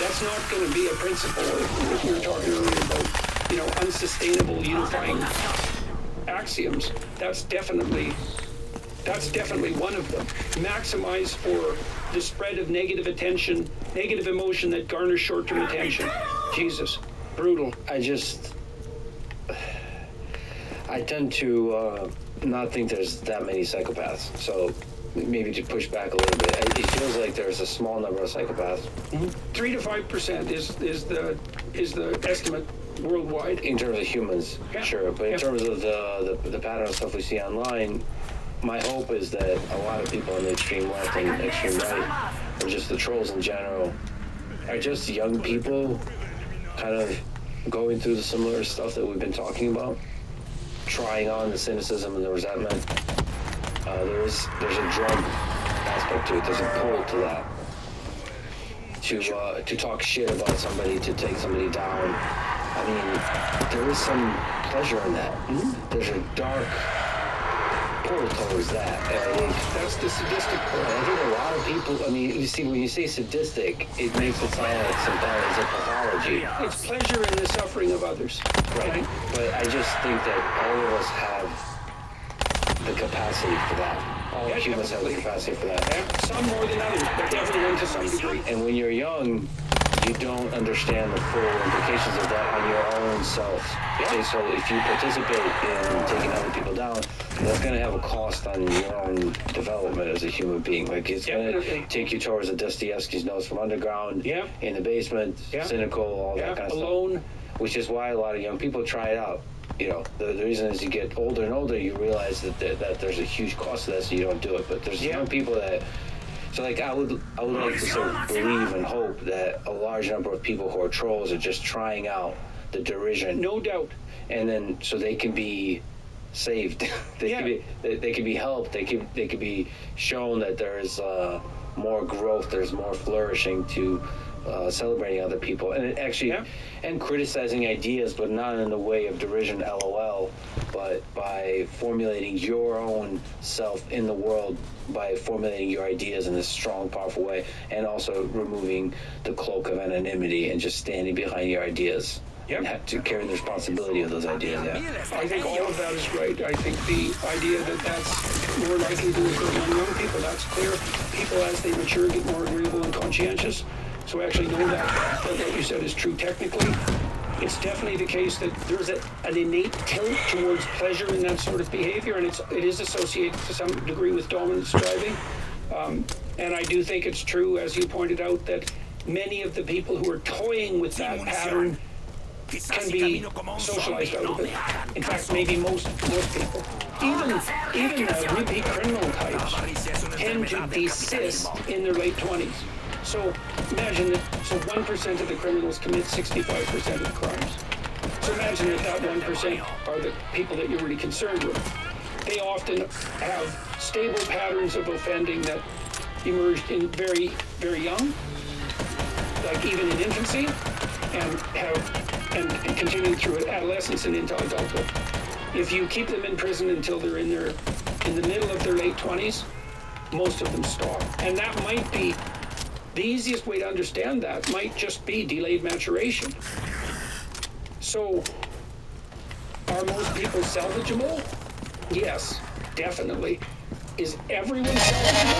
That's not going to be a principle. If you were talking earlier about, unsustainable unifying axioms, that's definitely one of them. Maximize for the spread of negative emotion that garners short-term attention. Jesus, brutal. I tend to not think there's that many psychopaths. So maybe to push back a little bit, it feels like there's a small number of psychopaths. 3 to 5% is the estimate worldwide. In terms of humans, sure. But in terms of the pattern of stuff we see online, my hope is that a lot of people on the extreme left and extreme right, or just the trolls in general, are just young people kind of going through the similar stuff that we've been talking about, trying on the cynicism and the resentment. There's a drug aspect to it. There's a pull to that. To talk shit about somebody, to take somebody down. I mean, there is some pleasure in that. There's a dark pull towards that. I think that's the sadistic part. I think a lot of people, you see, when you say sadistic, it makes it sound like sometimes a pathology. It's pleasure in the suffering of others. Right. But I just think that all of us have the capacity for that. All humans have the capacity for that. Yeah, some more than others, but everyone to some degree. And when you're young, you don't understand the full implications of that on your own self. Yeah. So if you participate in taking other people down, that's going to have a cost on your own development as a human being. Like, it's going to take you towards the Dostoevsky's Notes from Underground, in the basement, cynical, all that kind of alone. stuff. Which is why a lot of young people try it out. The reason is you get older and older, you realize that there's a huge cost to that, so you don't do it. But there's young people that... So, I would like to sort of believe and hope that a large number of people who are trolls are just trying out the derision. No doubt. And then, so they can be saved. They can be helped. They could be shown that there is more growth, there's more flourishing to celebrating other people, and and criticizing ideas, but not in the way of derision, LOL, but by formulating your own self in the world, by formulating your ideas in a strong, powerful way, and also removing the cloak of anonymity and just standing behind your ideas. And have to carry the responsibility of those ideas. I think all of that is right. I think the idea that that's more likely to occur among young people, that's clear. People, as they mature, get more agreeable and conscientious. So I actually know that what you said is true technically. It's definitely the case that there's an innate tilt towards pleasure in that sort of behavior, and it is associated to some degree with dominant striving. And I do think it's true, as you pointed out, that many of the people who are toying with that pattern can be socialized out of it. In fact, maybe most people. Even repeat criminal types tend to desist in their late 20s. So imagine that, 1% of the criminals commit 65% of the crimes. So imagine that 1% are the people that you're really concerned with. They often have stable patterns of offending that emerged in very, very young, like even in infancy, and continue through adolescence and into adulthood. If you keep them in prison until they're in the middle of their late 20s, most of them stop. And that might be the easiest way to understand that might just be delayed maturation. So, are most people salvageable? Yes, definitely. Is everyone salvageable?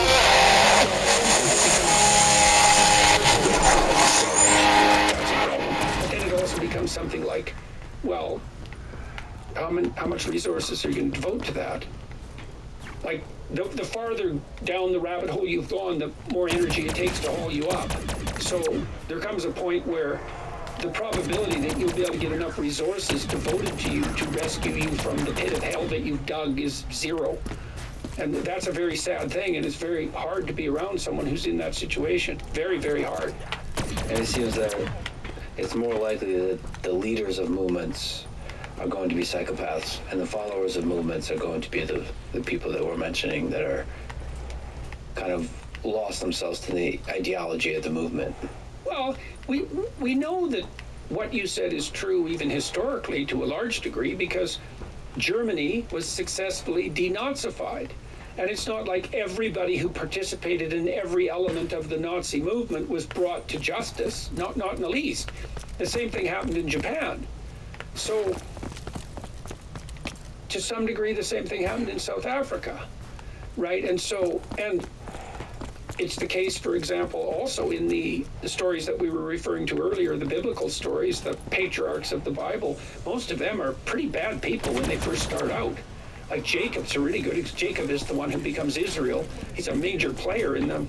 That's a problem. But then it also becomes something like, well, how much resources are you going to devote to that? Like, the farther down the rabbit hole you've gone, the more energy it takes to haul you up. So there comes a point where the probability that you'll be able to get enough resources devoted to you to rescue you from the pit of hell that you've dug is zero. And that's a very sad thing, and it's very hard to be around someone who's in that situation. Very, very hard. And it seems that it's more likely that the leaders of movements are going to be psychopaths, and the followers of movements are going to be the people that we're mentioning that are kind of lost themselves to the ideology of the movement. Well, we know that what you said is true even historically to a large degree, because Germany was successfully denazified. And it's not like everybody who participated in every element of the Nazi movement was brought to justice, not in the least. The same thing happened in Japan. So, to some degree, the same thing happened in South Africa, right? And it's the case, for example, also in the stories that we were referring to earlier, the biblical stories, the patriarchs of the Bible. Most of them are pretty bad people when they first start out. Like Jacob's a really good. Jacob is the one who becomes Israel. He's a major player in the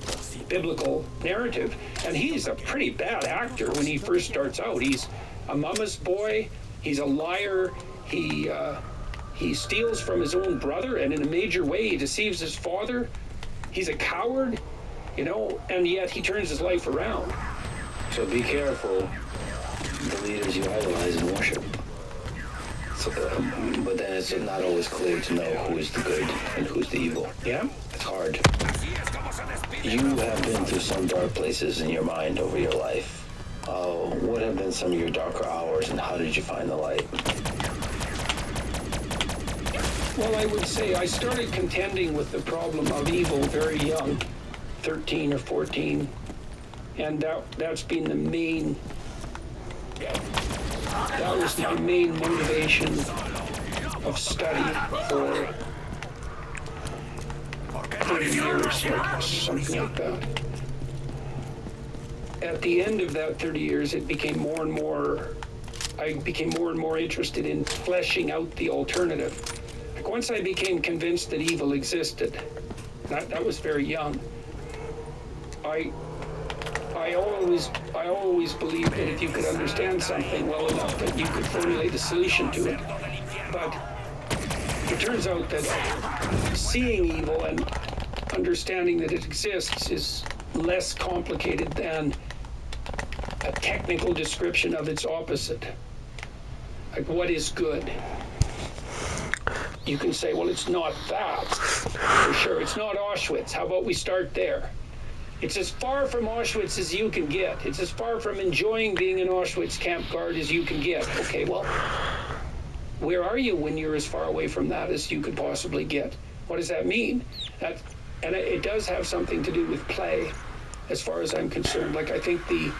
biblical narrative, and he's a pretty bad actor when he first starts out. He's a mama's boy. He's a liar. He steals from his own brother, and in a major way, he deceives his father. He's a coward, and yet he turns his life around. So be careful the leaders you idolize and worship. So, but then it's not always clear to know who is the good and who's the evil. Yeah? It's hard. You have been through some dark places in your mind over your life. What have been some of your darker hours, and how did you find the light? Well, I would say I started contending with the problem of evil very young, 13 or 14, and that's been the main. That was my main motivation of study for 30 years, like something like that. At the end of that 30 years, it became more and more. I became more and more interested in fleshing out the alternative. Like once I became convinced that evil existed, that was very young. I always believed that if you could understand something well enough that you could formulate a solution to it. But it turns out that seeing evil and understanding that it exists is less complicated than a technical description of its opposite. Like, what is good? You can say, well, it's not that, for sure. It's not Auschwitz. How about we start there? It's as far from Auschwitz as you can get. It's as far from enjoying being an Auschwitz camp guard as you can get. Okay, well, where are you when you're as far away from that as you could possibly get? What does that mean? And it does have something to do with play, as far as I'm concerned. Like, I think the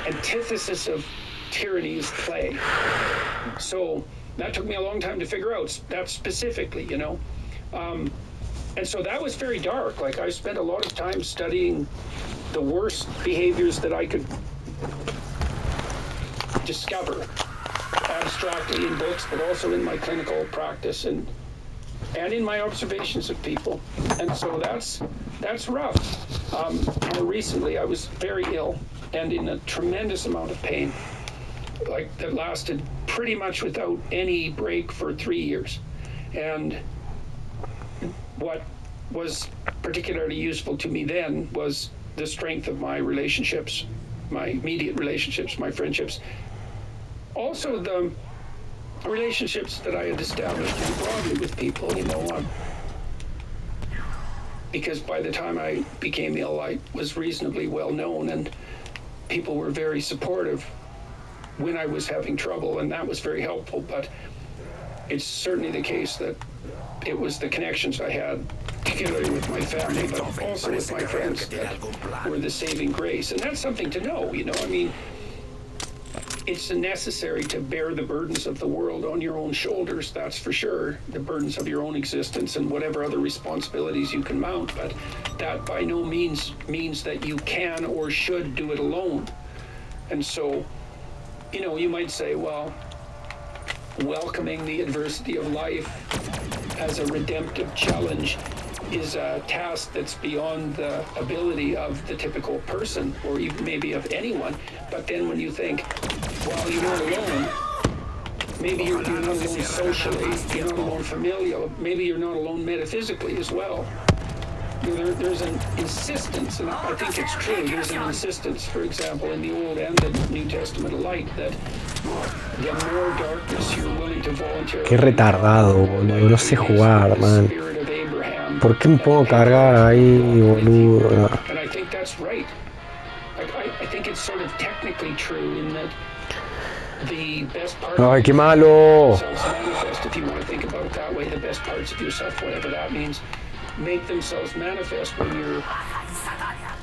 antithesis of tyranny is play. So that took me a long time to figure out that specifically, And so that was very dark. Like, I spent a lot of time studying the worst behaviors that I could discover abstractly in books, but also in my clinical practice and in my observations of people. And so that's rough. More recently, I was very ill and in a tremendous amount of pain, like that lasted pretty much without any break for 3 years. And what was particularly useful to me then was the strength of my relationships, my immediate relationships, my friendships. Also the relationships that I had established more broadly with people, because by the time I became ill, I was reasonably well known and people were very supportive when I was having trouble, and that was very helpful. But it's certainly the case that it was the connections I had, particularly with my family, but also with my friends, that were the saving grace. And that's something to know, I mean, it's necessary to bear the burdens of the world on your own shoulders, that's for sure, the burdens of your own existence and whatever other responsibilities you can mount, but that by no means means that you can or should do it alone. And so, you might say, well, welcoming the adversity of life as a redemptive challenge is a task that's beyond the ability of the typical person, or even maybe of anyone. But then when you think, well, you're not alone, maybe you're not alone socially, you're not alone familial, maybe you're not alone metaphysically as well. There's an insistence, and I think it's true, there's an insistence, for example, in the Old and the New Testament alike, that the more darkness you're willing to voluntarily... Qué retardado, boludo, no sé jugar, man. ¿Por qué me pongo a cargar ahí, boludo? And I think that's right. I think it's sort of technically true in that the best part... Ay, qué malo. ...manifest, if you want to think about it that way, the best parts of yourself, whatever that means, make themselves manifest when you're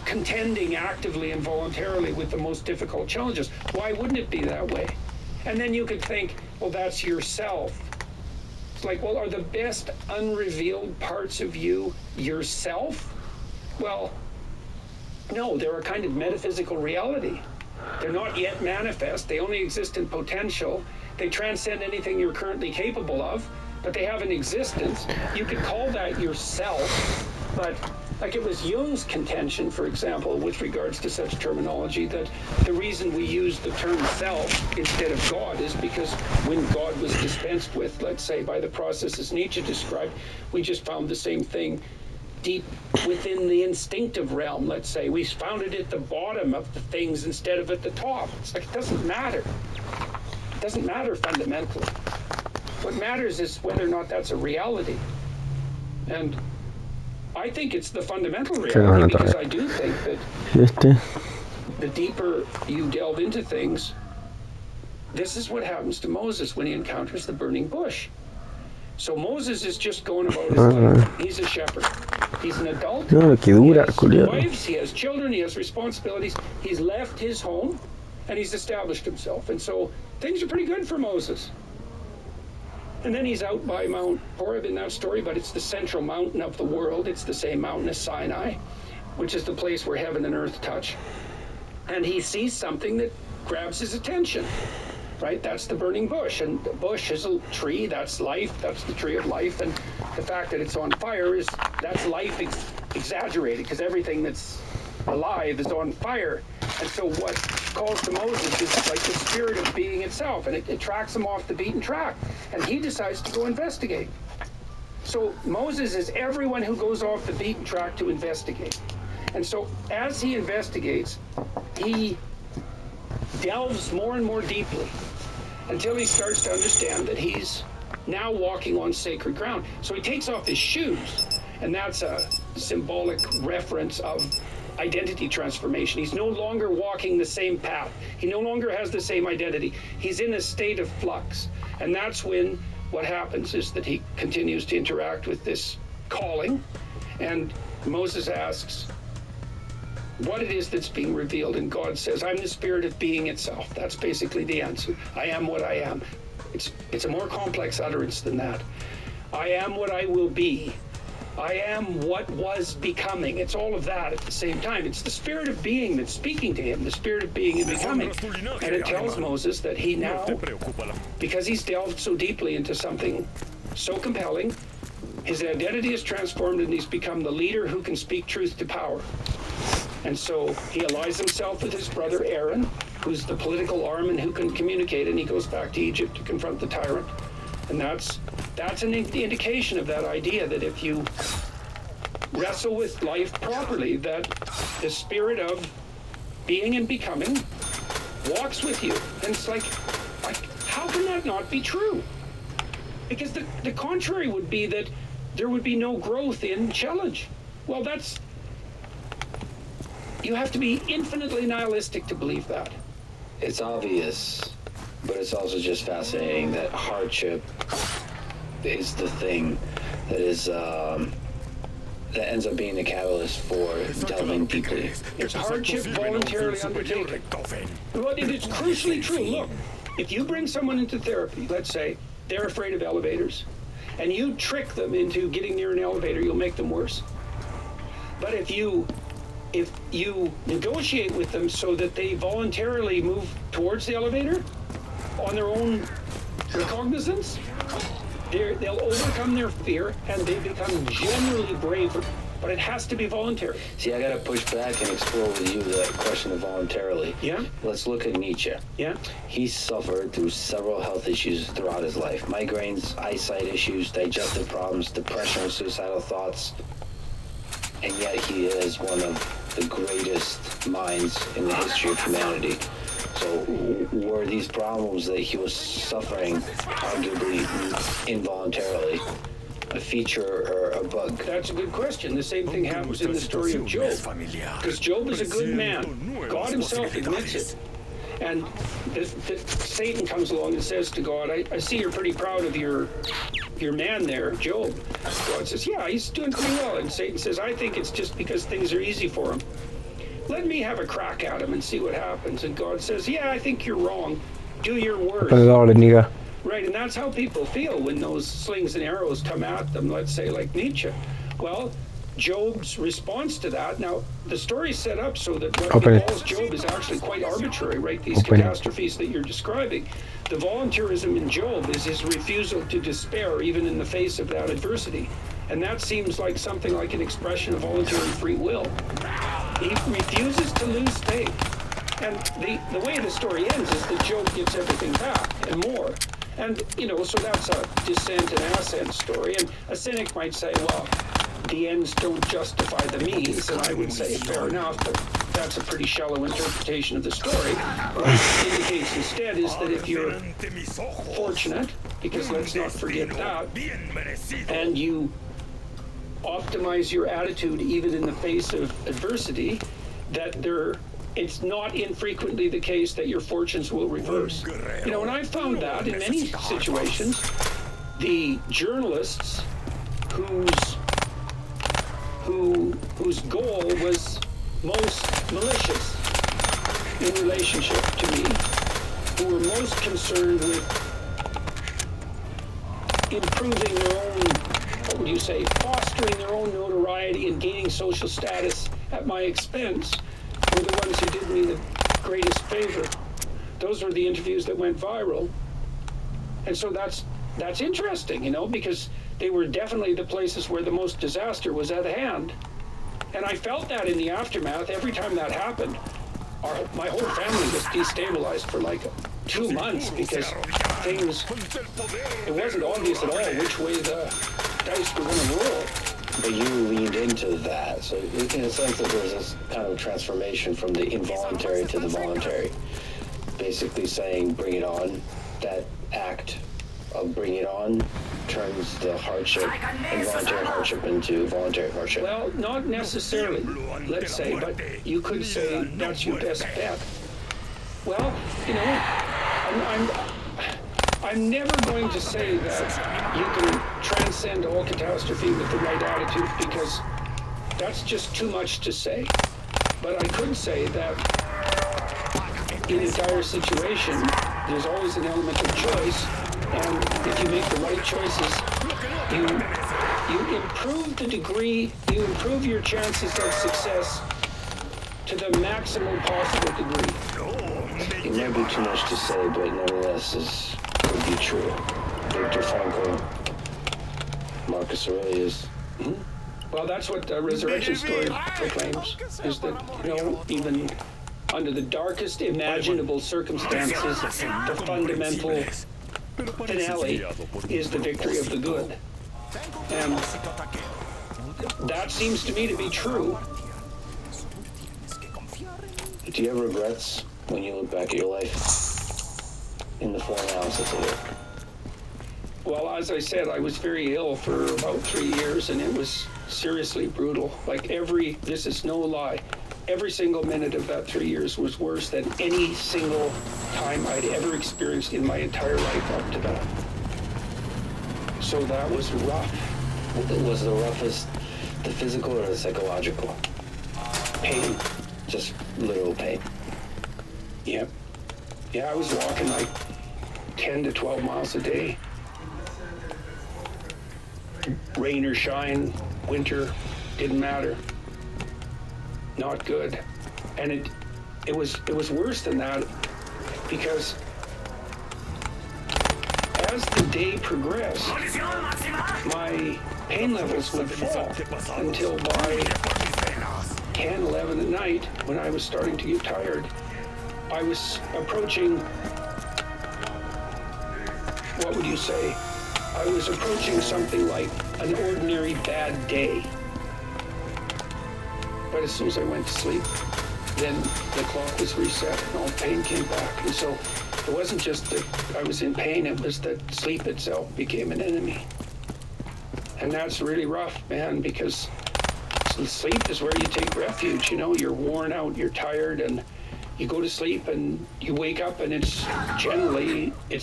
contending actively and voluntarily with the most difficult challenges. Why wouldn't it be that way? And then you could think, well, that's yourself. It's like, well, are the best unrevealed parts of you yourself? Well, no, they're a kind of metaphysical reality. They're not yet manifest. They only exist in potential. They transcend anything you're currently capable of, but they have an existence. You could call that yourself, but like it was Jung's contention, for example, with regards to such terminology, that the reason we use the term self instead of God is because when God was dispensed with, let's say, by the processes Nietzsche described, we just found the same thing deep within the instinctive realm, let's say. We found it at the bottom of the things instead of at the top. It's like, it doesn't matter. It doesn't matter fundamentally. What matters is whether or not that's a reality. And I think it's the fundamental reality, because I do think that the deeper you delve into things, this is what happens to Moses when he encounters the burning bush. So Moses is just going about his life. He's a shepherd. He's an adult. He has wives, he has children, he has responsibilities. He's left his home and he's established himself. And so things are pretty good for Moses. And then he's out by Mount Horeb in that story, but it's the central mountain of the world. It's the same mountain as Sinai, which is the place where heaven and earth touch. And he sees something that grabs his attention, right? That's the burning bush. And the bush is a tree, that's life, that's the tree of life. And the fact that it's on fire that's life exaggerated, because everything that's alive is on fire. And so what calls to Moses is like the spirit of being itself, and it tracks him off the beaten track, and he decides to go investigate. So Moses is everyone who goes off the beaten track to investigate. And so as he investigates, he delves more and more deeply until he starts to understand that he's now walking on sacred ground. So he takes off his shoes, and that's a symbolic reference of identity transformation. He's no longer walking the same path. He no longer has the same identity. He's in a state of flux. And that's when what happens is that he continues to interact with this calling, and Moses asks what it is that's being revealed, and God says, I'm the spirit of being itself. That's basically the answer. I am what I am. It's a more complex utterance than that. I am what I will be. I am what was becoming. It's all of that at the same time. It's the spirit of being that's speaking to him, the spirit of being and becoming. And it tells Moses that he now, because he's delved so deeply into something so compelling, his identity is transformed and he's become the leader who can speak truth to power. And so he allies himself with his brother Aaron, who's the political arm and who can communicate, and he goes back to Egypt to confront the tyrant. And that's an indication of that idea that if you wrestle with life properly, that the spirit of being and becoming walks with you. And it's like how can that not be true? Because the contrary would be that there would be no growth in challenge. Well, you have to be infinitely nihilistic to believe that. It's obvious, but it's also just fascinating that hardship is the thing that is that ends up being the catalyst for delving deeply. It's hardship voluntarily undertaken. But it is crucially true. Look, if you bring someone into therapy, let's say they're afraid of elevators, and you trick them into getting near an elevator, you'll make them worse. But if you negotiate with them so that they voluntarily move towards the elevator on their own recognizance, they'll overcome their fear and they become generally braver. But it has to be voluntary. See, I got to push back and explore with you the question of voluntarily. Yeah. Let's look at Nietzsche. Yeah. He suffered through several health issues throughout his life. Migraines, eyesight issues, digestive problems, depression, suicidal thoughts. And yet he is one of the greatest minds in the history of humanity. So were these problems that he was suffering, arguably involuntarily, a feature or a bug? That's a good question. The same thing happens in the story of Job. Because Job is a good man. God himself admits it. And Satan comes along and says to God, I see you're pretty proud of your man there, Job. God says, yeah, he's doing pretty well. And Satan says, I think it's just because things are easy for him. Let me have a crack at him and see what happens. And God says, yeah, I think you're wrong. Do your worst. Right, and that's how people feel when those slings and arrows come at them, let's say like Nietzsche. Well, Job's response to that, now the story's set up so that what befalls Job is actually quite arbitrary, right? These catastrophes that you're describing. The volunteerism in Job is his refusal to despair even in the face of that adversity. And that seems like something like an expression of voluntary free will. He refuses to lose faith. And the way the story ends is that Job gets everything back and more. And, so that's a descent and ascent story. And a cynic might say, well, the ends don't justify the means. And I would say, fair enough, but that's a pretty shallow interpretation of the story. What it indicates instead is that if you're fortunate, because let's not forget that, and you optimize your attitude even in the face of adversity, that it's not infrequently the case that your fortunes will reverse. And I found that in many situations, the journalists whose goal was most malicious in relationship to me, who were most concerned with improving their own, fostering their own notoriety and gaining social status at my expense, were the ones who did me the greatest favor. Those were the interviews that went viral. And so that's interesting, because they were definitely the places where the most disaster was at hand. And I felt that in the aftermath. Every time that happened, my whole family was destabilized for like 2 months because it wasn't obvious at all which way the dice were going to roll. But you leaned into that, so in a sense that there's this kind of transformation from the involuntary to the voluntary. Basically saying, bring it on. That act of bring it on turns the hardship, involuntary hardship, into voluntary hardship. Well, not necessarily, let's say, but you could say that's your best bet. Well, I'm never going to say that you can transcend all catastrophe with the right attitude, because that's just too much to say. But I could say that in a dire situation, there's always an element of choice, and if you make the right choices, you improve your chances of success to the maximum possible degree. It might be too much to say, but nevertheless would be true. Viktor Frankl, Marcus Aurelius. Well, that's what the resurrection story proclaims, is that, even under the darkest imaginable circumstances, the fundamental finale is the victory of the good. And that seems to me to be true. Do you have regrets when you look back at your life in the full analysis of it? Well, as I said, I was very ill for about 3 years, and it was seriously brutal. This is no lie, every single minute of that 3 years was worse than any single time I'd ever experienced in my entire life up to that. So that was rough. Was the roughest the physical or the psychological? Pain. Just literal pain. Yep. Yeah, I was walking like 10 to 12 miles a day. Rain or shine, winter, didn't matter. Not good. And it was worse than that, because as the day progressed, my pain levels would fall until by 10, 11 at night, when I was starting to get tired, I was approaching, what would you say? I was approaching something like an ordinary bad day. But as soon as I went to sleep, then the clock was reset and all pain came back. And so it wasn't just that I was in pain, it was that sleep itself became an enemy. And that's really rough, man, because sleep is where you take refuge. You're worn out, you're tired, and you go to sleep and you wake up and it's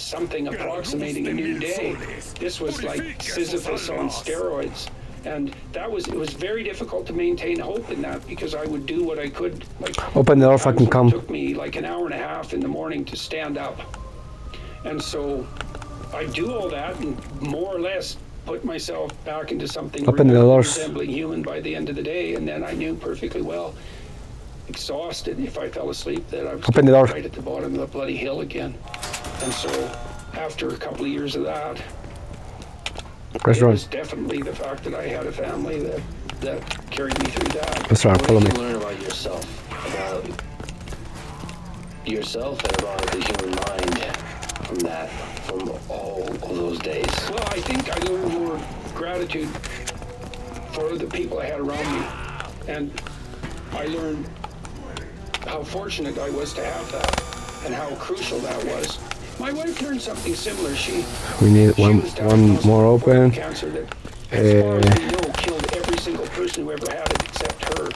something approximating a new day. This was like Sisyphus on steroids. And it was very difficult to maintain hope in that because I would do what I could. Like, open the door, fucking come. It took me like an hour and a half in the morning to stand up. And so I do all that and more or less put myself back into something resembling human by the end of the day. And then I knew perfectly well, exhausted, if I fell asleep, that I was right at the bottom of the bloody hill again. And so after a couple of years of that, it was definitely the fact that I had a family that carried me through that. That's right, follow me. What did you learn about yourself and about the human mind from all of those days? Well, I think I learned more gratitude for the people I had around me. And I learned how fortunate I was to have that and how crucial that was. My wife learned something similar. We need one more open. Cancer that, as far as we know, killed every single person who ever had it except her.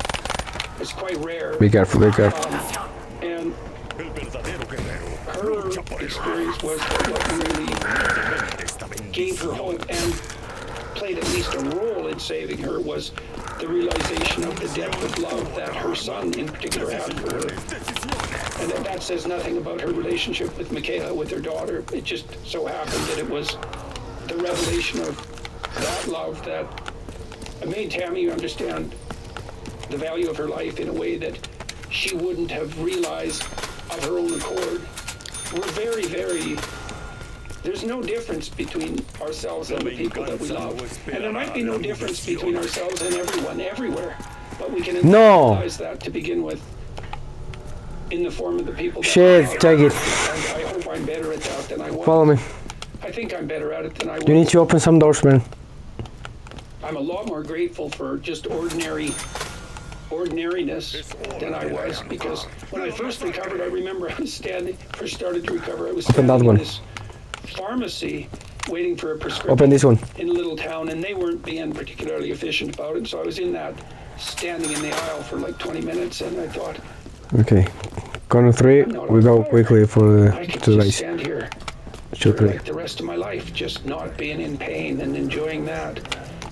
It's quite rare. Be careful, be careful. And her experience was what really gave her hope and played at least a role in saving her was the realization of the depth of love that her son in particular had for her. And that says nothing about her relationship with Michaela, with her daughter. It just so happened that it was the revelation of that love that made Tammy understand the value of her life in a way that she wouldn't have realized of her own accord. We're very, very... There's no difference between ourselves and the people that we love. And there might be no difference between ourselves and everyone, everywhere. But we can realize that to begin with in the form of the people that we love. Take it. And I hope I'm better at that than I was. Follow me. I think I'm better at it than I was. You need to open some doors, man. I'm a lot more grateful for just ordinariness than I was, because when I first recovered, I remember first started to recover, I was standing in this pharmacy waiting for a prescription. Open this one. In a little town, and they weren't being particularly efficient about it, so I was in that, standing in the aisle for like 20 minutes, and I thought... Okay, corner 3, we go quickly for the 2 days. Stand here 2, 3. like the rest of my life, just not being in pain and enjoying that.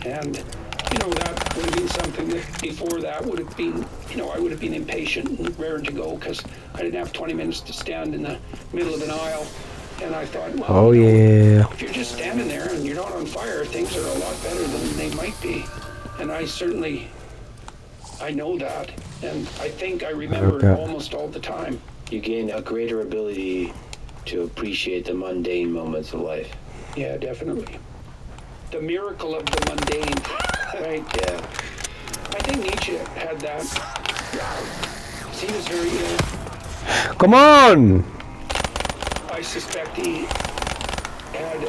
And you know, that would have been something that before that would have been, you know, I would have been impatient and raring to go because I didn't have 20 minutes to stand in the middle of an aisle. And I thought, well, if you're just standing there and you're not on fire, things are a lot better than they might be. And I know that. And I think I remember it almost all the time. You gain a greater ability to appreciate the mundane moments of life. Yeah, definitely. The miracle of the mundane, right? Yeah. I think Nietzsche had that. He was very ill. Come on! I suspect he had,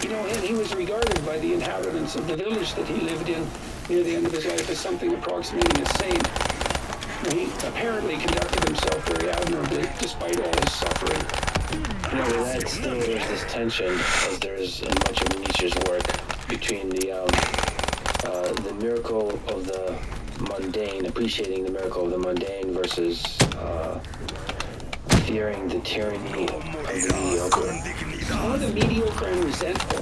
you know, and he was regarded by the inhabitants of the village that he lived in near the end of his life as something approximating a saint. He apparently conducted himself very admirably despite all his suffering. You know, that still there's this tension, as there is in much of Nietzsche's work, between the miracle of the mundane, appreciating the miracle of the mundane versus fearing the tyranny of the mediocre. Oh, the mediocre and resentful.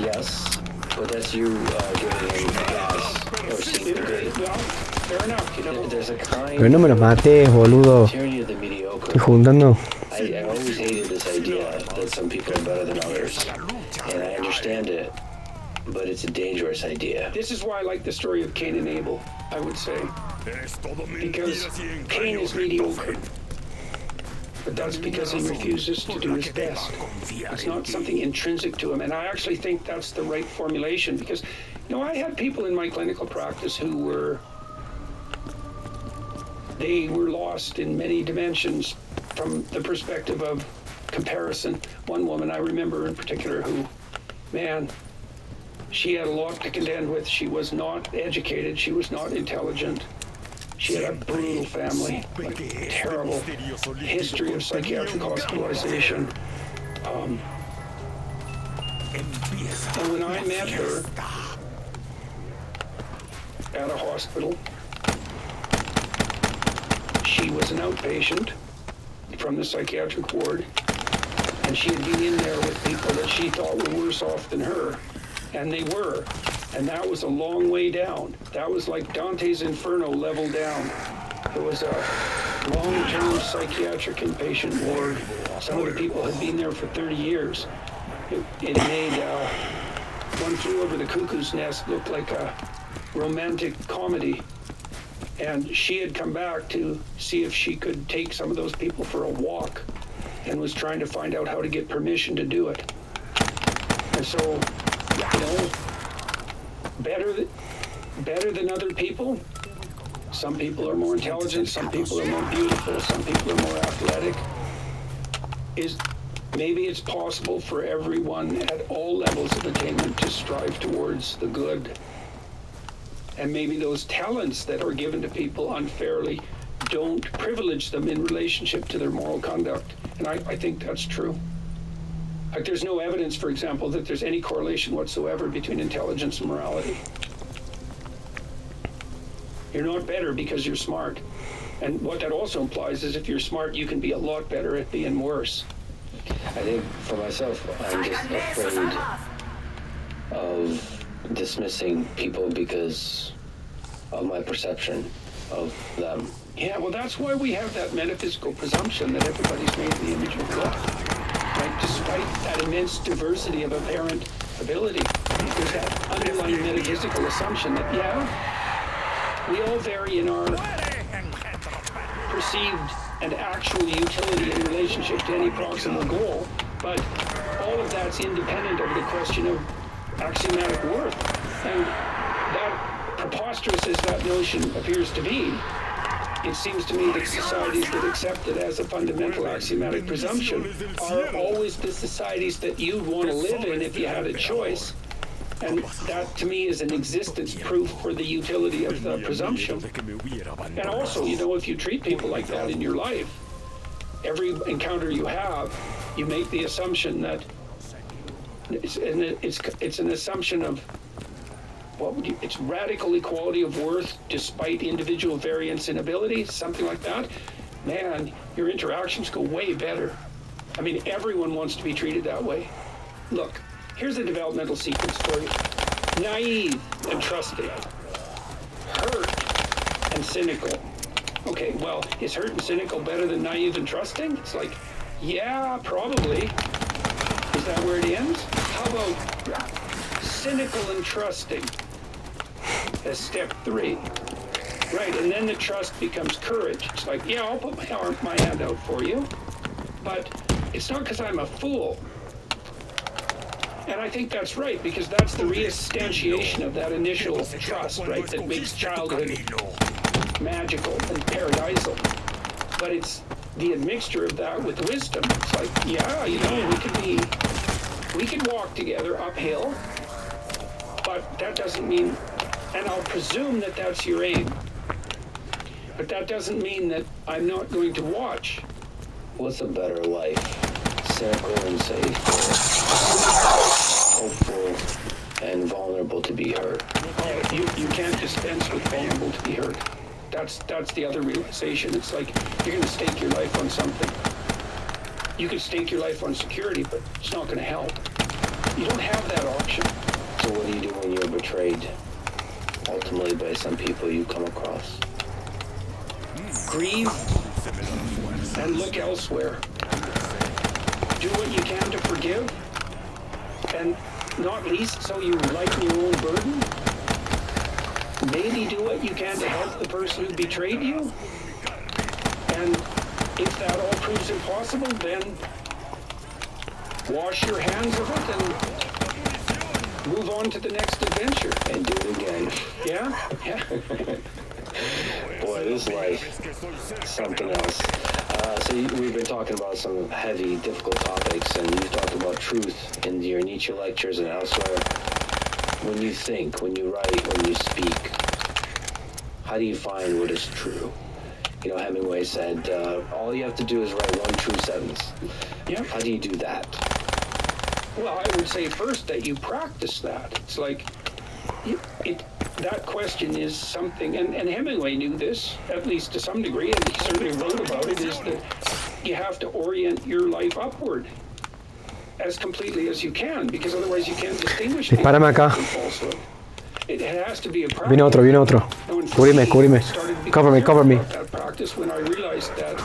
Yes, but that's you giving him gas or seeing the good. Well, fair enough, you know. There's a kind Pero no me lo mates, boludo. tyranny of the mediocre. Estoy juntando. I always hated this idea that some people are better than others, and I understand it, but it's a dangerous idea. This is why I like the story of Cain and Abel, I would say, because Cain is mediocre, but that's because he refuses to do his best. It's not something intrinsic to him, and I actually think that's the right formulation, because, you know, I had people in my clinical practice who were lost in many dimensions from the perspective of comparison. One woman I remember in particular who, man, she had a lot to contend with. She was not educated. She was not intelligent. She had a brutal family, like terrible history of psychiatric hospitalization. And when I met her at a hospital, she was an outpatient from the psychiatric ward, and she had been in there with people that she thought were worse off than her, and they were. And that was a long way down. That was like Dante's Inferno level down. It was a long-term psychiatric inpatient ward. Some of the people had been there for 30 years. It made One Flew Over the Cuckoo's Nest look like a romantic comedy. And she had come back to see if she could take some of those people for a walk and was trying to find out how to get permission to do it. And so, you know, better than other people. Some people are more intelligent, some people are more beautiful, some people are more athletic. Maybe it's possible for everyone at all levels of attainment to strive towards the good. And maybe those talents that are given to people unfairly don't privilege them in relationship to their moral conduct. And I think that's true. Like, there's no evidence, for example, that there's any correlation whatsoever between intelligence and morality. You're not better because you're smart. And what that also implies is if you're smart, you can be a lot better at being worse. I think for myself, I'm just afraid of dismissing people because of my perception of them. Yeah, well, that's why we have that metaphysical presumption that everybody's made in the image of God. Right? Despite that immense diversity of apparent ability, there's that underlying metaphysical assumption that, yeah, we all vary in our perceived and actual utility in relationship to any proximal goal, but all of that's independent of the question of axiomatic worth. And that, preposterous as that notion appears to be, it seems to me that societies that accept it as a fundamental axiomatic presumption are always the societies that you'd want to live in if you had a choice. And that, to me, is an existence proof for the utility of the presumption. And also, you know, if you treat people like that in your life, every encounter you have, you make the assumption that it's an assumption of, it's radical equality of worth despite individual variance in ability, something like that. Man, your interactions go way better. I mean, everyone wants to be treated that way. Look, here's a developmental sequence for you. Naive and trusting. Hurt and cynical. Okay, well, is hurt and cynical better than naive and trusting? It's like, yeah, probably. Is that where it ends? How about cynical and trusting as step 3? Right, and then the trust becomes courage. It's like, yeah, I'll put my hand out for you, but it's not because I'm a fool. And I think that's right, because that's the reinstantiation of that initial trust, right, that makes childhood magical and paradisal. But it's the admixture of that with wisdom. It's like, yeah, you know, we could walk together uphill, but that doesn't mean, and I'll presume that that's your aim, but that doesn't mean that I'm not going to watch. What's a better life? Cynical and safe, hopeful and vulnerable to be hurt? You can't dispense with vulnerable to be hurt. That's the other realization. It's like you're going to stake your life on something. You could stake your life on security, but it's not going to help. You don't have that option. So what do you do when you're betrayed, ultimately by some people you come across? Grieve and look elsewhere. Do what you can to forgive, and not least so you lighten your own burden. Maybe do what you can to help the person who betrayed you. And if that all proves impossible, then wash your hands of it and move on to the next adventure. And do it again. Yeah? Yeah. Boy, this life, something else. So we've been talking about some heavy, difficult topics, and you've talked about truth in your Nietzsche lectures and elsewhere. When you think, when you write, when you speak, how do you find what is true? You know, Hemingway said, all you have to do is write one true sentence. Yeah. How do you do that? Well, I would say first that you practice that. It's like, that question is something, and Hemingway knew this, at least to some degree, and he certainly wrote about it, is that you have to orient your life upward as completely as you can, because otherwise you can't distinguish Dispárame acá. from falsehood. It has to be a practice. Viene otro. Now, and for Cúbreme, me, cúbreme. I started to Cover me, become cover me. about that practice when I realized that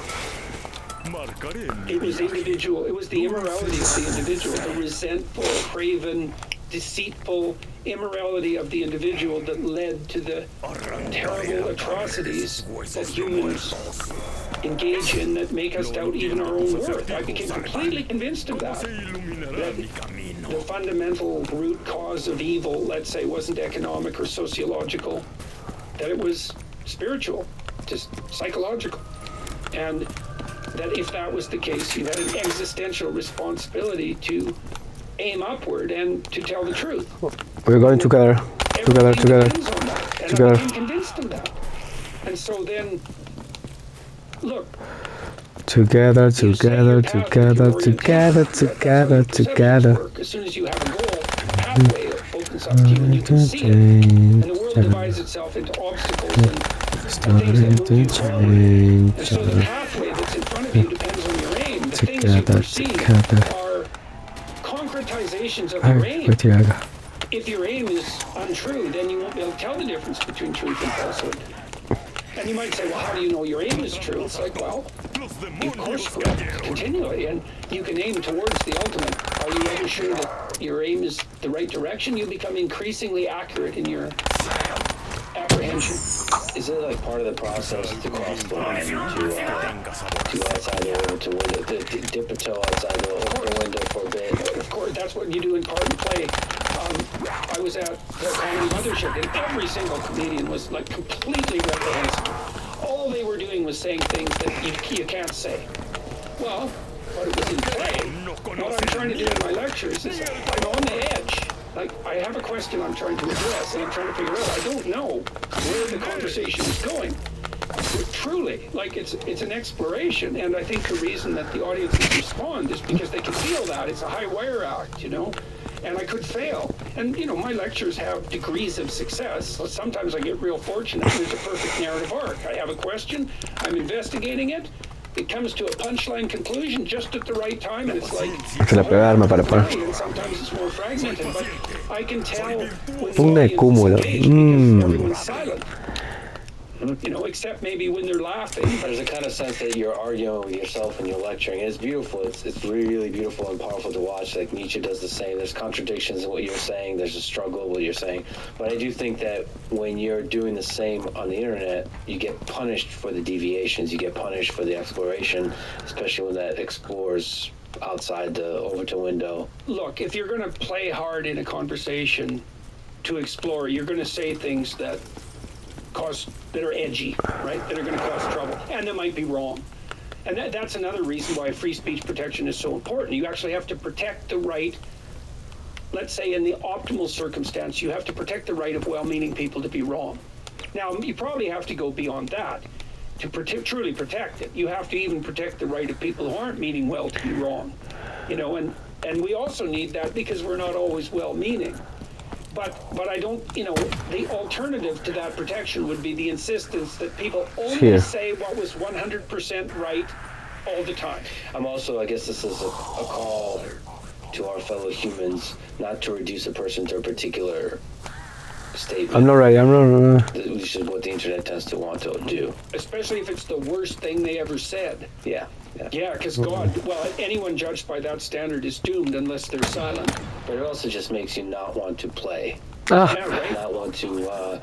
it was individual. It was the immorality of the individual, the resentful, craven, deceitful immorality of the individual that led to the terrible atrocities that humans engage in that make us doubt even our own worth. I became completely convinced of that. That the fundamental root cause of evil, let's say, wasn't economic or sociological, that it was spiritual, just psychological. And that if that was the case, you had an existential responsibility to aim upward and to tell the truth. We're going together. Together. Depends on that. And Together. I became convinced of that. And so then, look. Together. As soon as you have a goal, a pathway opens up to you and you can see it. And the world divides itself into obstacles and things that move you forward. And so the pathway that's in front of you depends on your aim. The things you perceive are concretizations of your aim. If your aim is untrue, then you won't be able to tell the difference between truth and falsehood. And you might say, well, how do you know your aim is true? It's like, well, you course correct continually, and you can aim towards the ultimate. Are you ever sure that your aim is the right direction? You become increasingly accurate in your apprehension. Is it like part of the process to cross the line to outside the window, to dip a toe outside the window for a bit? Of course, that's what you do in part and play. I was at the Comedy Mothership, and every single comedian was like completely reprehensible. All they were doing was saying things that you can't say. Well, but it was in play. What I'm trying to do in my lectures is I'm on the edge. Like, I have a question I'm trying to address, and I'm trying to figure out. I don't know where the conversation is going. Truly, like it's an exploration, and I think the reason that the audiences respond is because they can feel that. It's a high wire act, you know? And I could fail. And, you know, my lectures have degrees of success. So sometimes I get real fortunate. There's a perfect narrative arc. I have a question. I'm investigating it. It comes to a punchline conclusion just at the right time. And it's like... And sometimes it's more fragmented. But I can tell when the audience is engaged because everyone's silent. You know, except maybe when they're laughing. There's a kind of sense that you're arguing with yourself when you're lecturing. It's beautiful. It's really beautiful and powerful to watch. Like Nietzsche does the same. There's contradictions in what you're saying. There's a struggle in what you're saying. But I do think that when you're doing the same on the internet, you get punished for the deviations. You get punished for the exploration, especially when that explores outside the Overton window. Look, if you're going to play hard in a conversation to explore, you're going to say things that are edgy, right? That are going to cause trouble, and that might be wrong. And that's another reason why free speech protection is so important. You actually have to protect the right, let's say in the optimal circumstance, you have to protect the right of well-meaning people to be wrong. Now, you probably have to go beyond that to truly protect it. You have to even protect the right of people who aren't meaning well to be wrong. You know, and we also need that because we're not always well-meaning. But I don't, you know, the alternative to that protection would be the insistence that people only say what was 100% right all the time. I guess this is a call to our fellow humans not to reduce a person to a particular statement. I'm not ready. Which is what the internet tends to want to do. Especially if it's the worst thing they ever said. Yeah, because God, well, anyone judged by that standard is doomed unless they're silent. But it also just makes you not want to play. Yeah, right. Not want to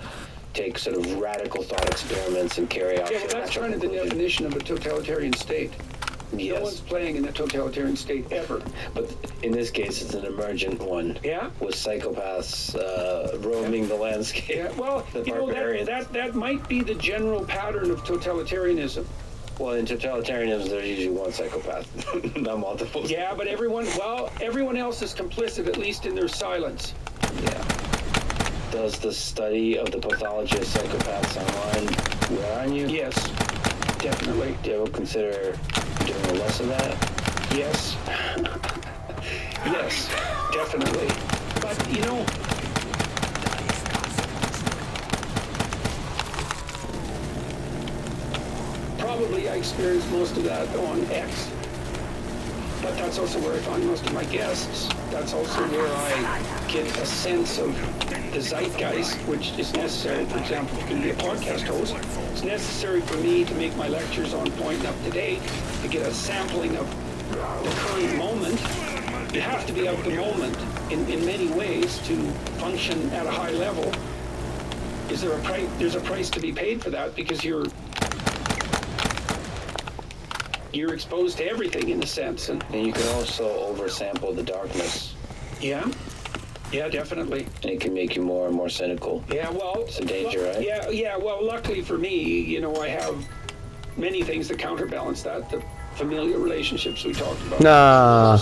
take sort of radical thought experiments and carry out. Yeah, well, that's kind of the definition of a totalitarian state. Yes. No one's playing in a totalitarian state ever. But in this case, it's an emergent one. Yeah. With psychopaths roaming the landscape. Yeah. Well, you know, that might be the general pattern of totalitarianism. Well, in totalitarianism, there's usually one psychopath, not multiple. Yeah, but everyone else is complicit, at least in their silence. Yeah. Does the study of the pathology of psychopaths online wear on you? Yes, definitely. Do you ever consider doing less of that? Yes. Yes, definitely. But, you know, probably I experienced most of that on X. But that's also where I find most of my guests. That's also where I get a sense of the zeitgeist, which is necessary. For example, to be a podcast host, it's necessary for me to make my lectures on point and up to date, to get a sampling of the current moment. You have to be of the moment in many ways to function at a high level. Is there a price? There's a price to be paid for that because you're exposed to everything in a sense, and you can also oversample the darkness. Yeah, definitely. And it can make you more and more cynical. Yeah, well, it's a danger, right? Yeah. Well, luckily for me, I have many things that counterbalance that. The familial relationships we talked about. Nah.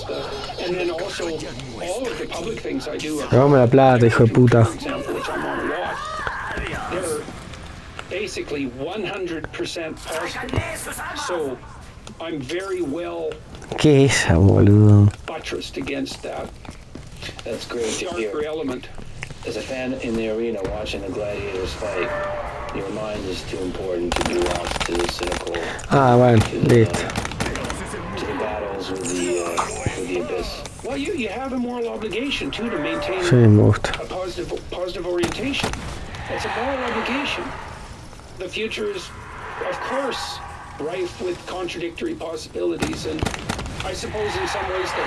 And then also all of the public things I do. Dame la plata, hijo de puta. For example, which I'm on a lot. They're basically 100% positive. So I'm very well ¿Qué es esa, boludo? buttressed against that. That's great to hear. Darker element. As a fan in the arena watching the gladiators fight, your mind is too important to be lost to the cynical. Ah, bueno, listo. To the battles with the abyss. Well, you have a moral obligation too to maintain Sí, me gusta. a positive orientation. It's a moral obligation. The future is, of course, rife with contradictory possibilities, and I suppose in some ways the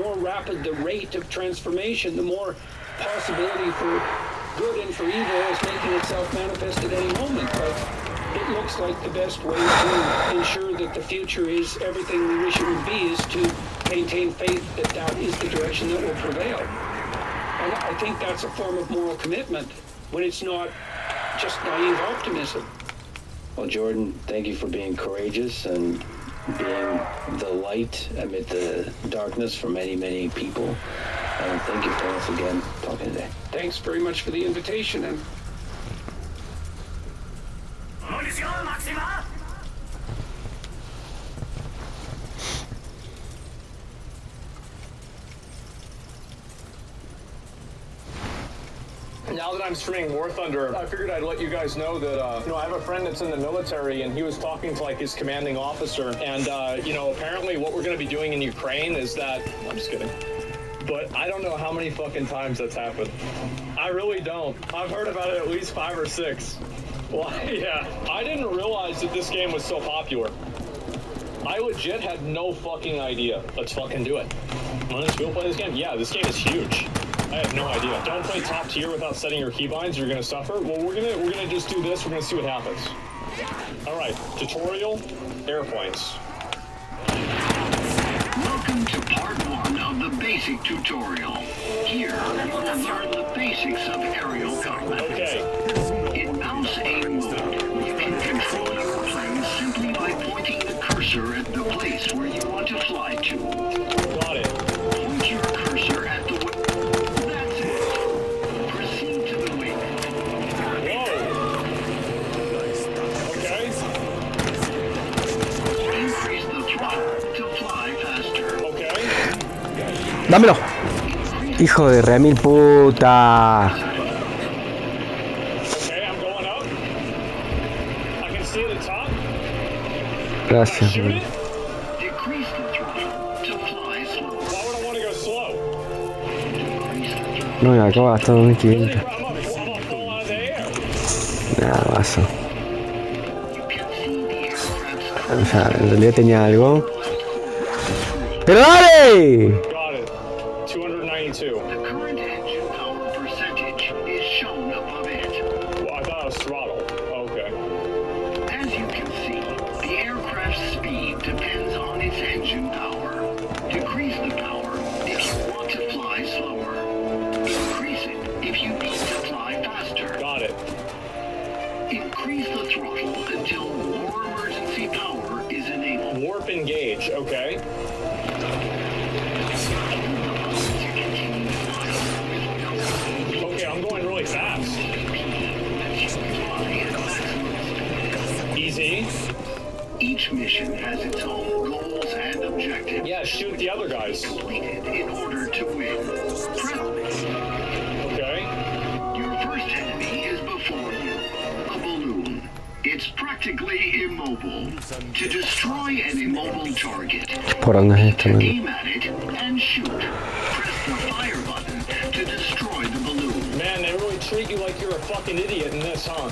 more rapid the rate of transformation, the more possibility for good and for evil is making itself manifest at any moment. But it looks like the best way to ensure that the future is everything we wish it would be is to maintain faith that that is the direction that will prevail. And I think that's a form of moral commitment when it's not just naive optimism. Well, Jordan, thank you for being courageous and being the light amid the darkness for many, many people. And thank you for once again talking today. Thanks very much for the invitation. And now that I'm streaming War Thunder, I figured I'd let you guys know that, I have a friend that's in the military, and he was talking to, his commanding officer, and, apparently what we're going to be doing in Ukraine is that... I'm just kidding. But I don't know how many fucking times that's happened. I really don't. I've heard about it at least 5 or 6. Well, yeah. I didn't realize that this game was so popular. I legit had no fucking idea. Let's fucking do it. Want to play this game? Yeah, this game is huge. I had no idea. Don't play top tier without setting your keybinds. You're gonna suffer. Well, we're gonna just do this. We're gonna see what happens. All right, tutorial, airplanes. Welcome to part 1 of the basic tutorial. Here, you will learn the basics of aerial combat. Okay. In mouse aim mode, you can control your plane simply by pointing the cursor at the place where you want to fly to. Got it. Point your cursor at the wing. That's it. Proceed to the wing. Whoa. Okay. Increase the throttle to fly faster. Okay. ¡Dámelo! ¡Hijo de remil puta! Okay, I'm going up. I can see the top. Gracias. Shoot it. Decrease the throttle to fly slow. Why would I want to go slow? Decrease the throttle. No, y acá va hasta 2500. I'm gonna fall out of the air. Nada, vaso. You can see the aircraft's O sea, en realidad tenía algo. ¡Pero dale! Got it. 292. The current engine power percentage is shown above it. Well, I thought it was throttle. Okay. As you can see, the aircraft's speed depends on its engine power. Decrease the power if you want to fly slower. Increase it if you need to fly faster. Got it. Increase the throttle until more emergency power is enabled. Warp engage. Okay. Okay, I'm going really fast. Easy. Each mission has its own goals and objectives. Yeah, shoot the other guys. Completed in order to win. Okay. Your first enemy is before you. A balloon. Its practice practically immobile. To destroy an immobile target, Porangas esta, man. aim at it and shoot. Press the fire button to destroy the balloon. Man, they really treat you like you're a fucking idiot in this, huh?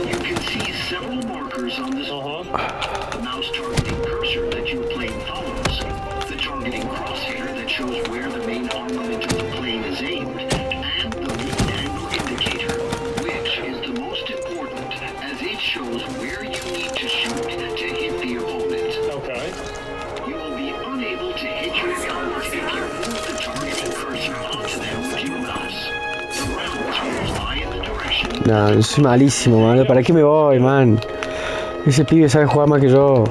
You can see several markers on this the mouse targeting cursor that your plane follows, the targeting crosshair that shows where the main armament of the plane is aimed, and the lead angle indicator, which is the most important as it shows where you need to shoot to hit the opponent. Okay. You will be unable to hit your opponent if you move the targeting cursor onto them with your mouse. The rounds will fly in the direction. No, yo soy malísimo, man. ¿Para qué me voy, man? Ese pibe sabe jugar más que yo.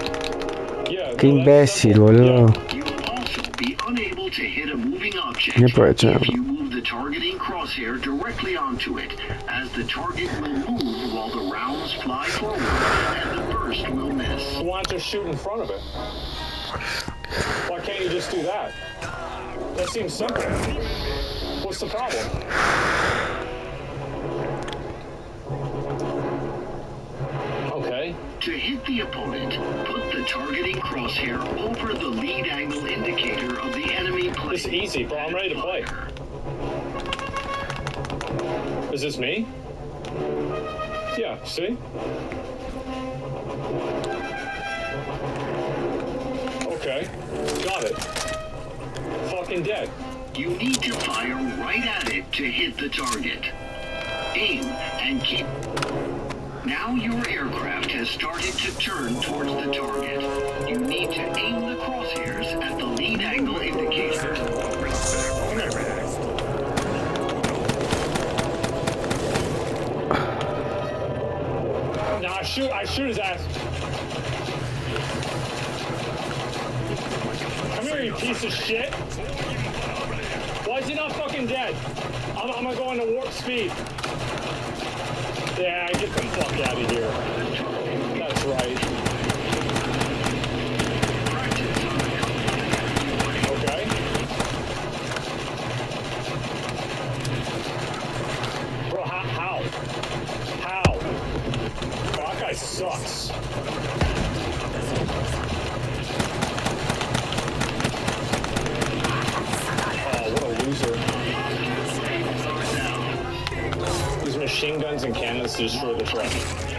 Yeah. Qué imbécil, boludo. You will also be unable to hit a moving object Ni aprovechar. if you move the targeting crosshair directly onto it, as the target will move while the rounds fly forward and the burst will miss. Why don't you shoot in front of it? Why can't you just do that? That seems simple. What's the problem? Okay. To hit the opponent, put the targeting crosshair over the lead angle indicator of the enemy plane. This is easy, bro. I'm ready to play. Is this me? Yeah, see? Okay. Got it. Fucking dead. You need to fire right at it to hit the target. Aim and keep. Now your aircraft has started to turn towards the target. You need to aim the crosshairs at the lead angle indicator. Nah, I shoot his ass. Come here, you piece of shit. Why is he not fucking dead? I'm gonna go into warp speed. Yeah, get the fuck out of here. That's right. Okay. Bro, how? How? Oh, that guy sucks. Oh, what a loser. These machine guns and cannons to destroy the truck.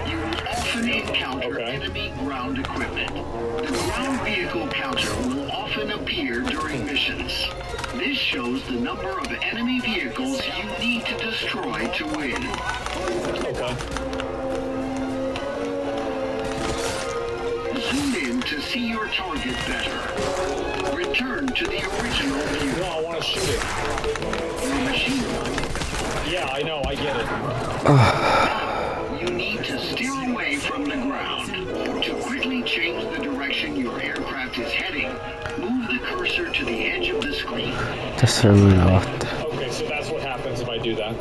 You will often encounter enemy ground equipment. The ground vehicle counter will often appear during missions. This shows the number of enemy vehicles you need to destroy to win. Okay. Zoom in to see your target better. Return to the original view. No, I want to shoot it. Your machine gun. Yeah, I know, I get it. Now, you need to steer away from the ground. To quickly change the direction your aircraft is heading, move the cursor to the edge of the screen. Okay, so that's what happens if I do that.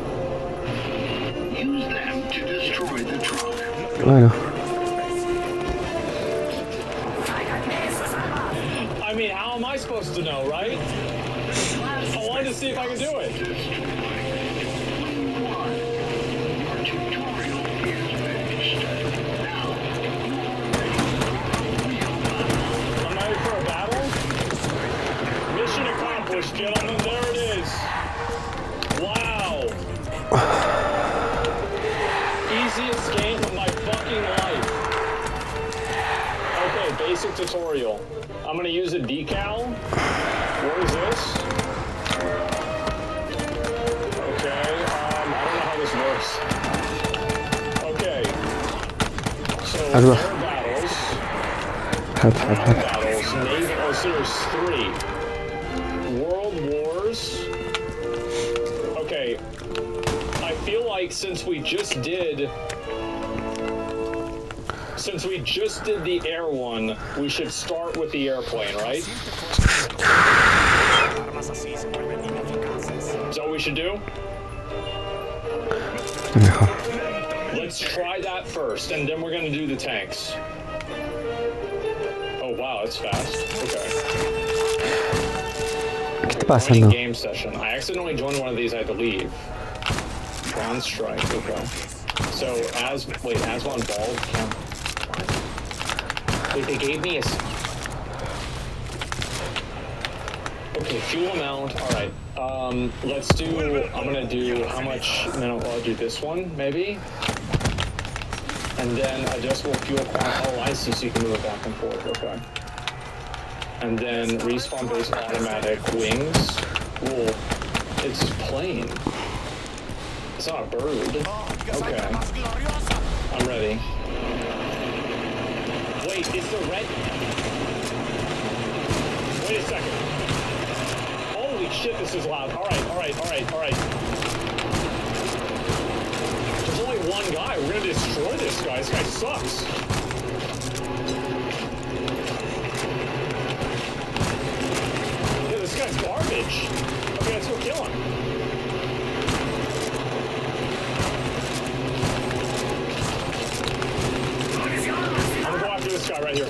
Use them to destroy the truck. Bueno. I mean, how am I supposed to know, right? I wanted to see if I could do it. Gentlemen, there it is. Wow. Easiest game of my fucking life. Okay, basic tutorial. I'm gonna use a decal. What is this? Okay, I don't know how this works. Okay. So, air battles. Battles. Navy, oh, so there's 3. World Wars. Okay, I feel like since we just did the air one, we should start with the airplane, right? Is that what we should do? Let's try that first, and then we're gonna do the tanks. Oh wow, that's fast. Okay. está pasando? Game session. I accidentally joined one of these. I had to leave. Ground strike. Okay. So as on bald. Wait, they gave me a. Okay, fuel amount. All right. Let's do. I'm gonna do how much? I'll do this one maybe. And then adjustable fuel quantity. Oh, I see. So you can move it back and forth. Okay. And then respawn based automatic wings. Cool. It's plane. It's not a bird. Okay. I'm ready. Wait, is the red... Wait a second. Holy shit, this is loud. Alright. There's only one guy. We're gonna destroy this guy. This guy sucks. Yeah, this guy's garbage. Okay, let's go kill him. I'm gonna go after this guy right here.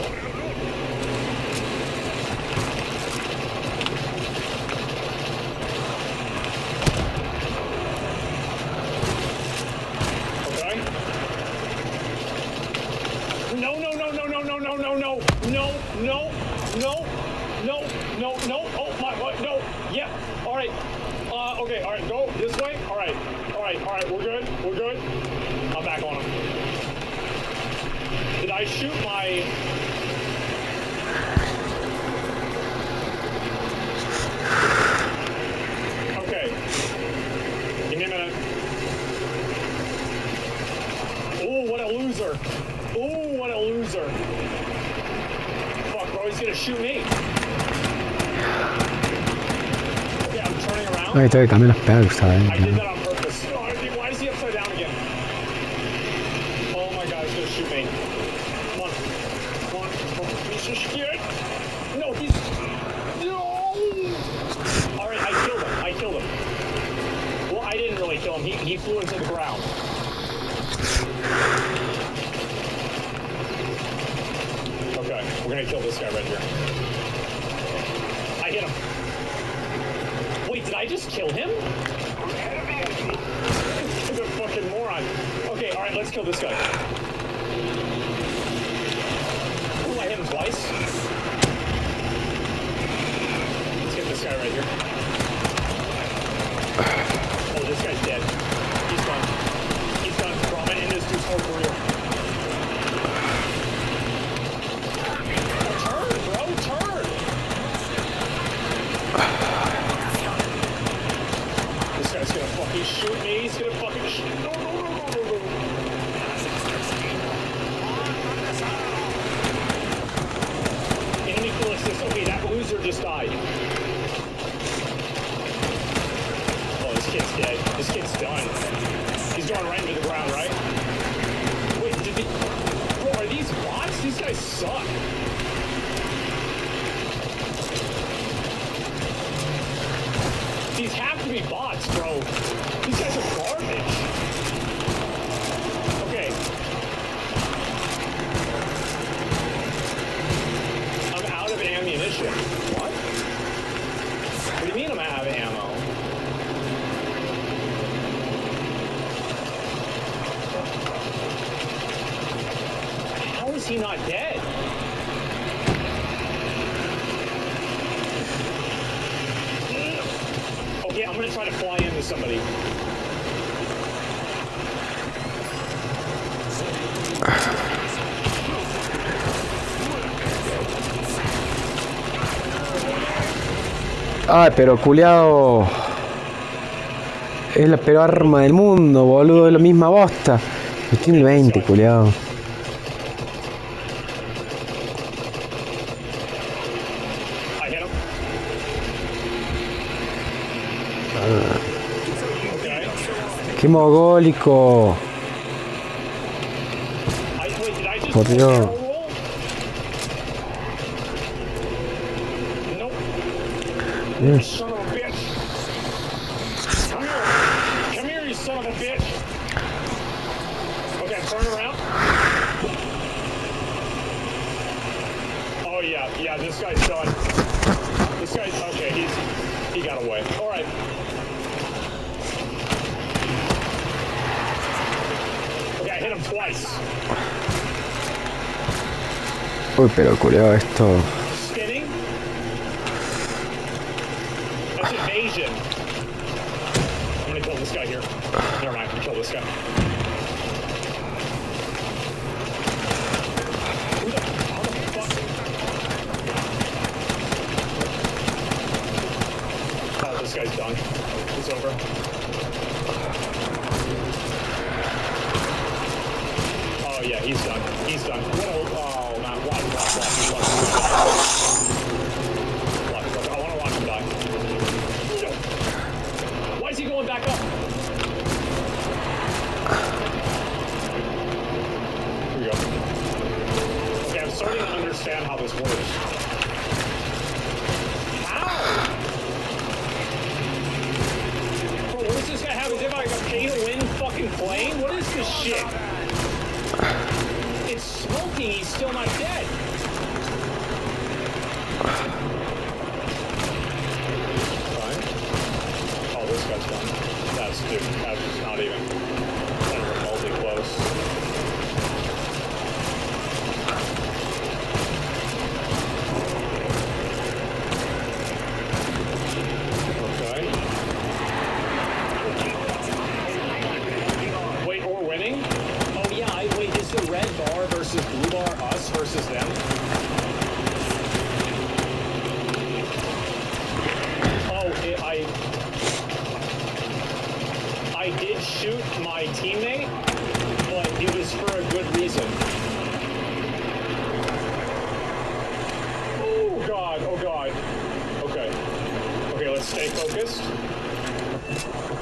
Okay. No. Oh, what? No. Yeah. All right. Okay. All right. Go this way. All right. We're good. I'm back on him. Did I shoot my... Okay. Give me a minute. Ooh, what a loser. Fuck, bro, he's gonna shoot me. Okay, I'm turning around. Ay, tengo que cambiar los perks, ¿sabes? I did that on purpose. Oh, why is he upside down again? Oh my god, he's gonna shoot me. Come on. Piece of shit. No, he's... No! Alright, I killed him. Well, I didn't really kill him. He flew into the ground. Okay, we're gonna kill this guy right here. I hit him. Wait, did I just kill him? He's a fucking moron. Okay, alright, let's kill this guy. Ooh, I hit him twice. Let's get this guy right here. Oh, this guy's dead. He's done. Bro, I'm gonna end this dude's whole career. Turn, bro, turn! This guy's gonna fucking shoot me. He's gonna fucking shoot. No. Enemy ballistics. Okay, that loser just died. Oh, this kid's dead. This kid's done. He's going right into the ground, right? Wait, Bro, are these bots? These guys suck. These have to be bots, bro. These guys are garbage. Okay. I'm out of ammunition. What? What do you mean I'm out of ammo? How is he not dead? Okay, I'm gonna try to fly into somebody. Ay, pero culiao. Es la peor arma del mundo, boludo. Es la misma bosta. Tiene el 20, culiao. I hit him. Okay. Qué mogólico. Wait, did I just Por do a Dios. barrel roll? Nope. You son of a bitch. Come here, you son of a bitch. Okay, turn around. Oh yeah, this guy's done. this guy. Okay, he got away. All right. Okay, I hit him twice. Uy, pero culeado esto. Spinning. That's evasion. I'm gonna kill this guy here. Never mind. I'm gonna kill this guy. Who the? How the fuck? Oh, this guy's done. It's over. Oh yeah, he's done. He's done. What a, oh man, watch. I want to watch him die. No. Why is he going back up? Here we go. Okay, I'm starting to understand how this works. How? Bro, what does this guy have? Is it like a pay-to-win fucking plane? What is this shit? It's smoking, he's still not dead. Fine. Oh, this guy's done. That's not even remotely close. Okay. Wait, we're winning? Oh yeah, wait, is the red bar versus blue bar us versus them? Oh, I did shoot my teammate, but it was for a good reason. Oh god, oh god. Okay. Okay, let's stay focused.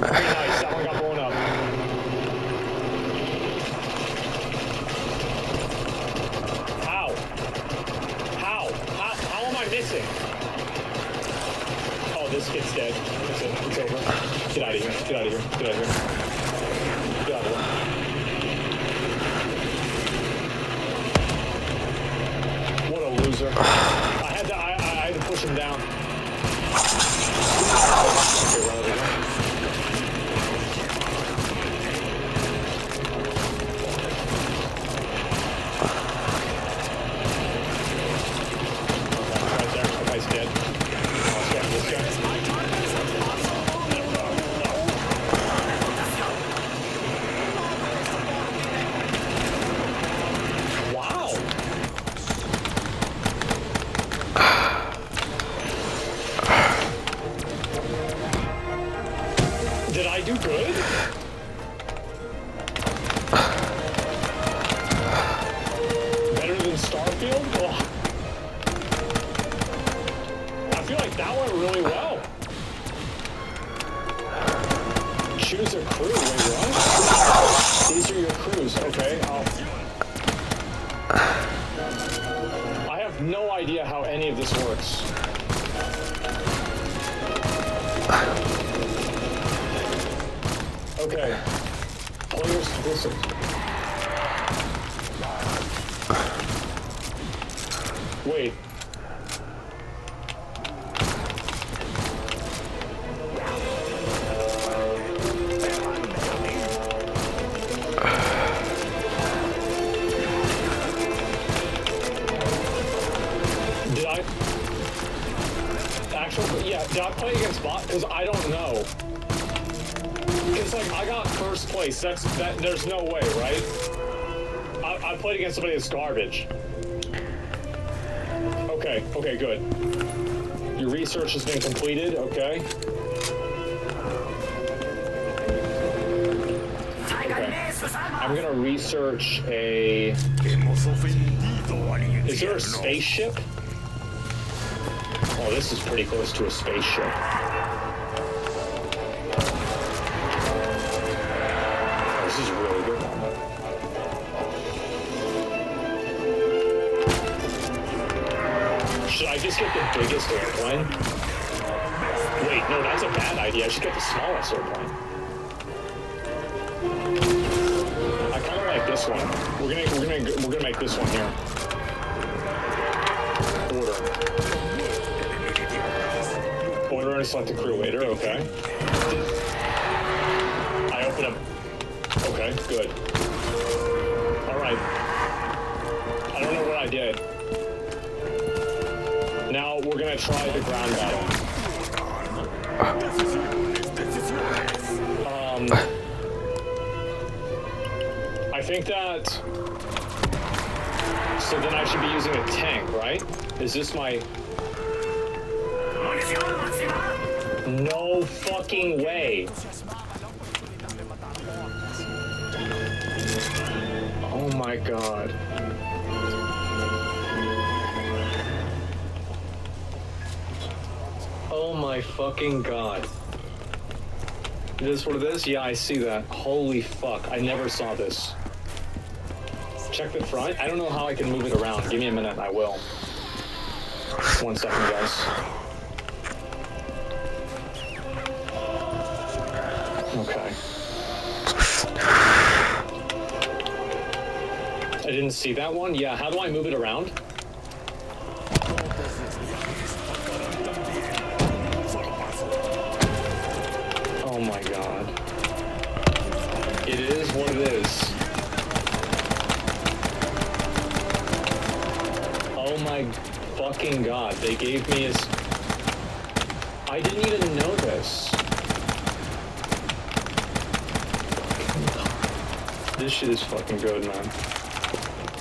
Okay, nice, that one got blown up. How am I missing? Oh, this kid's dead. That's it. It's over. Get out of here. Get out of here. Get out of here. Get out of here. What a loser. I had to push him down. Okay, run over here. Did I do good? Better than Starfield? Oh. I feel like that went really well. Choose a crew. Wait, what? These are your crews. Okay. I have no idea how any of this works. Okay. Players listen. Wait. Did I? Actually, yeah, did I play against bot? Because I don't know. It's like, I got first place. There's no way, right? I played against somebody that's garbage. Okay, okay, good. Your research has been completed, okay. I'm gonna research a... Is there a spaceship? Oh, this is pretty close to a spaceship. Oh, this is really good. Should I just get the biggest airplane? Wait, no, that's a bad idea. I should get the smallest airplane. I kind of like this one. We're gonna make this one here. Order. already selected crew leader, okay. I open up. Okay, good. Alright. I don't know what I did. Now we're gonna try the ground battle. I think that... So then I should be using a tank, right? Is this my... No fucking way. Oh my god. Oh my fucking god. Is this what it is? Yeah, I see that. Holy fuck, I never saw this. Check the front. I don't know how I can move it around. Give me a minute, I will. 1 second, guys. Okay. I didn't see that one? Yeah, how do I move it around? Oh my god. It is what it is. Oh my fucking god, they gave me his... I didn't even know this. This shit is fucking good, man.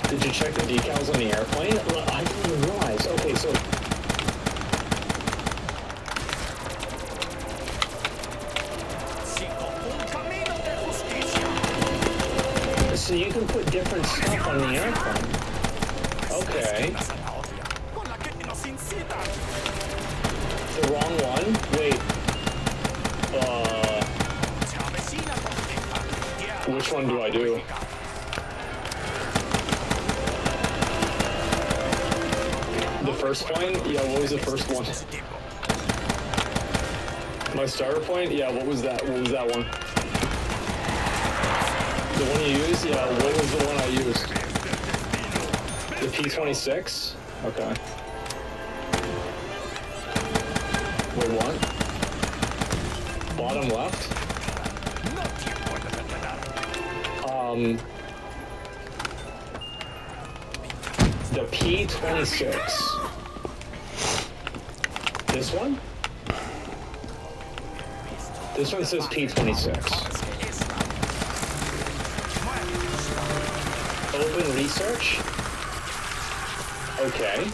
Did you check the decals on the airplane? Well, I didn't even realize. Okay, so... So you can put different stuff on the airplane. Okay. The wrong one? Wait. Which one do I do? The first plane? Yeah, what was the first one? My starter point? Yeah, what was that? What was that one? The one you used? Yeah, what was the one I used? The P-26? Okay. Wait, what? Bottom left? The P-26. This one? This one says P-26. Open research? Okay.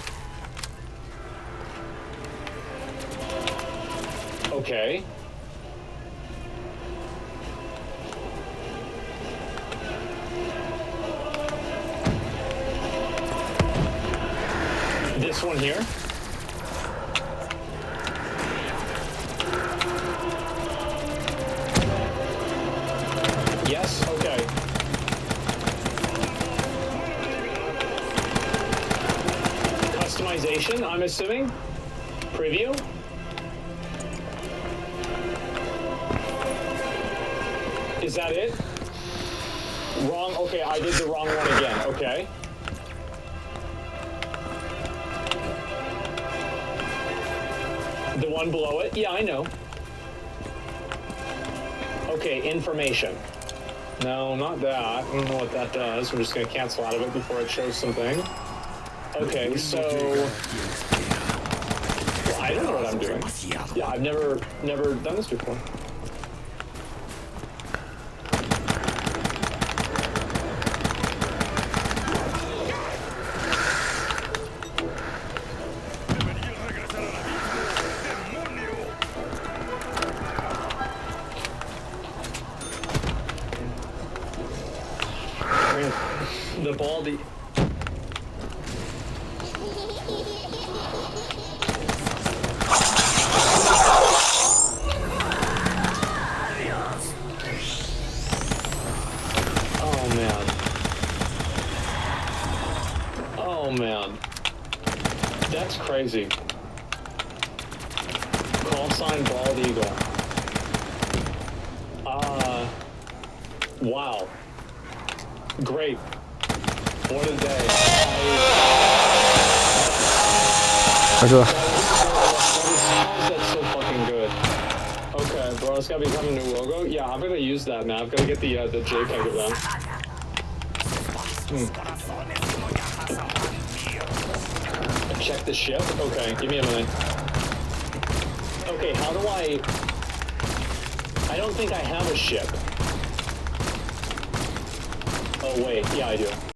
Okay. This one here? Yes? Okay. Customization, I'm assuming? Preview? Is that it? Wrong, okay, I did the wrong one again, okay. The one below it? Yeah, I know. Okay, information. No, not that. I don't know what that does. We're just gonna cancel out of it before it shows something. Okay, so... Well, I don't know what I'm doing. Yeah, I've never done this before. The baldy. Oh man. Oh man. That's crazy. Call sign bald eagle. Wow. Great. What a day. Ayuda. That's so fucking good. that's gotta become a new logo. Yeah, I'm gonna use that, man. I've gotta get the JPEG of that. Check the ship? Okay, give me a minute. Okay, how do I don't think I have a ship. Oh wait, yeah I do.